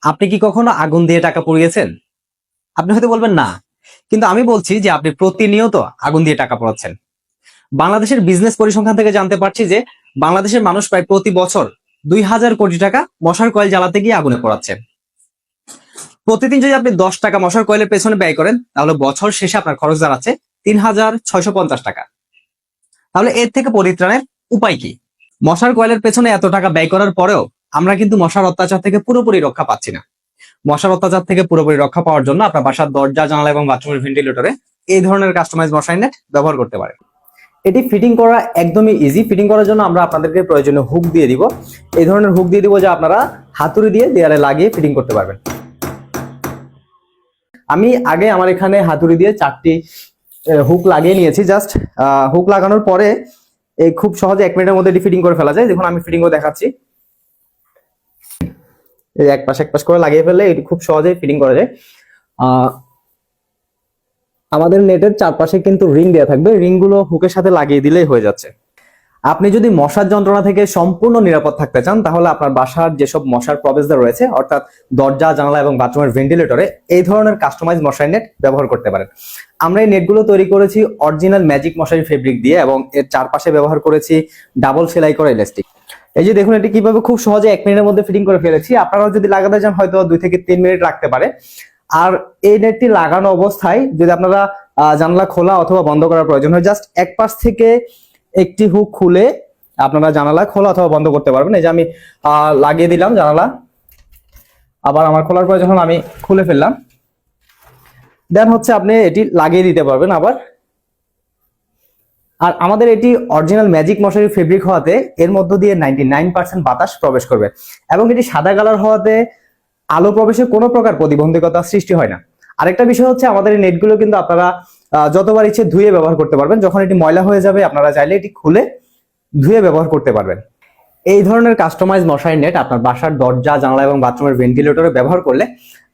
আপনি কি কখনো আগুন দিয়ে টাকা পুড়িয়েছেন? আপনি হয়তো বলবেন না, কিন্তু আমি বলছি যে আপনি প্রতিনিয়ত আগুন দিয়ে টাকা পোড়াচ্ছেন। বাংলাদেশের বিজনেস পরিসংখ্যান থেকে জানতে পারছি যে বাংলাদেশের মানুষ প্রায় প্রতি বছর ২,০০০ কোটি টাকা মশার কয়েল জ্বালাতে গিয়ে আগুনে পোড়াচ্ছে। প্রতিদিন যদি আপনি ১০ টাকা মশার কয়েলের পেছনে ব্যয় করেন, তাহলে বছর শেষে আপনার খরচ দাঁড়াচ্ছে ৩,৬৫০ টাকা। তাহলে এর থেকে পরিত্রাণের উপায় কি? মশার কয়েলের পেছনে এত টাকা ব্যয় করার পরেও আমরা কিন্তু মশার অত্যাচার থেকে পুরোপুরি রক্ষা পাচ্ছি না। মশার অত্যাচার থেকে পুরোপুরি রক্ষা পাওয়ার জন্য আপনার বাসার দরজা, জানালা এবং বাথরুমের ভেন্টিলেটরে এই ধরনের কাস্টমাইজ মশারি নেট ব্যবহার করতে পারেন। এটি ফিটিং করা একদমই ইজি। ফিটিং করার জন্য আমরা আপনাদেরকে প্রয়োজনীয় হুক দিয়ে দিব। এই ধরনের হুক দিয়ে দিব, যা আপনারা হাতুড়ি দিয়ে দেয়ালে লাগিয়ে ফিটিং করতে পারবেন। আমি আগে আমার এখানে হাতুড়ি দিয়ে 4টি হুক লাগিয়ে নিয়েছি। জাস্ট হুক লাগানোর পরে এই খুব সহজে 1 মিনিটের মধ্যে এটি ফিটিং করে ফেলা যায়। দেখুন আমি ফিটিং করে দেখাচ্ছি। এই এক পাশ করে লাগিয়ে ফেললে এটি খুব সহজেই ফিটিং করা যায়। আমাদের নেটের চারপাশে কিন্তু রিং দেওয়া থাকবে, রিং গুলো হুকের সাথে লাগিয়ে দিলেই হয়ে যাচ্ছে। আপনি যদি মশার যন্ত্রণা থেকে সম্পূর্ণ নিরাপদ থাকতে চান, তাহলে আপনার বাসার যেসব মশার প্রবেশদ্বার রয়েছে, অর্থাৎ দরজা, জানালা এবং বাথরুমের ভেন্টিলেটরে এই ধরনের কাস্টমাইজ মশারি নেট ব্যবহার করতে পারেন। আমরা এই নেটগুলো তৈরি করেছি অরিজিনাল ম্যাজিক মশারি ফেব্রিক দিয়ে, এবং এর চারপাশে ব্যবহার করেছি ডাবল সেলাই করা ইলাস্টিক। এই যে দেখুন, এটি কিভাবে খুব সহজে 1 মিনিটের মধ্যে ফিটিং করে ফেলেছি। আপনারাও যদি লাগাতে চান হয়তো 2 থেকে 3 মিনিট লাগতে পারে। আর এই নেটটি লাগানো অবস্থায় যদি আপনারা জানালা খোলা অথবা বন্ধ করার প্রয়োজন হয়, জাস্ট এক পাশ থেকে একটি হুক খুলে আপনারা জানালা খোলা অথবা বন্ধ করতে পারবেন। এই যে আমি লাগিয়ে দিলাম জানালা, আবার আমার খোলার প্রয়োজন হলে আমি খুলে ফেললাম, দেন হচ্ছে আপনি এটি লাগিয়ে দিতে পারবেন আবার। আর আমাদের এটি অরিজিনাল ম্যাজিক মশারি ফেব্রিক হওয়াতে এর মধ্য দিয়ে 99% বাতাস প্রবেশ করবে, এবং এটি সাদা কালার হওয়াতে আলো প্রবেশে কোনো প্রকার প্রতিবন্ধকতা সৃষ্টি হয় না। আরেকটা বিষয় হচ্ছে, আমাদের এই নেটগুলো কিন্তু আপনারা যতবার ইচ্ছে ধুয়ে ব্যবহার করতে পারবেন। যখন এটি ময়লা হয়ে যাবে, আপনারা চাইলে এটি খুলে ধুয়ে ব্যবহার করতে পারবেন। এই ধরনের কাস্টমাইজ মশারি নেট আপনার বাসার দরজা, জানালা এবং বাথরুমের ভেন্টিলেটরে ব্যবহার করলে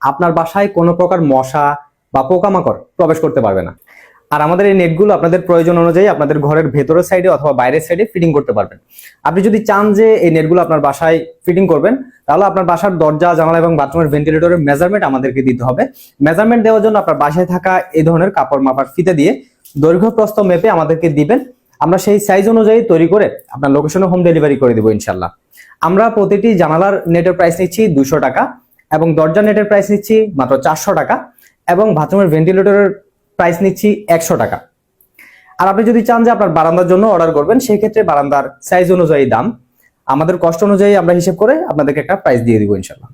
আপনার বাসায় কোনো প্রকার মশা বা পোকামাকড় প্রবেশ করতে পারবে না। আর আমাদের এই নেটগুলো আপনাদের প্রয়োজন অনুযায়ী আপনাদের ঘরের ভেতরের সাইডে অথবা বাইরের সাইডে ফিটিং করতে পারবেন। আপনি যদি চান যে এই নেটগুলো আপনার বাসায় ফিটিং করবেন, তাহলে আপনার বাসার দরজা, জানালা এবং বাথরুমের ভেন্টিলেটরের মেজারমেন্ট আমাদেরকে দিতে হবে। মেজারমেন্ট দেওয়ার জন্য আপনার বাসায় থাকা এই ধরনের কাপড় মাপার ফিতে দিয়ে দৈর্ঘ্য প্রস্থ মেপে আমাদেরকে দিবেন। আমরা সেই সাইজ অনুযায়ী তৈরি করে আপনার লোকেশনে হোম ডেলিভারি করে দেবো ইনশাল্লাহ। আমরা প্রতিটি জানালার নেটের প্রাইস নিচ্ছি 200 টাকা, এবং দরজা নেটের প্রাইস নিচ্ছি মাত্র 400 টাকা, এবং বাথরুমের ভেন্টিলেটরের প্রাইস নিচ্ছি 100 টাকা। আর আপনি যদি চান যে আপনার বারান্দার জন্য অর্ডার করবেন, সেই ক্ষেত্রে বারান্দার সাইজ অনুযায়ী দাম, আমাদের কষ্ট অনুযায়ী আমরা হিসেব করে আপনাদেরকে একটা প্রাইস দিয়ে দিব ইনশাল্লাহ।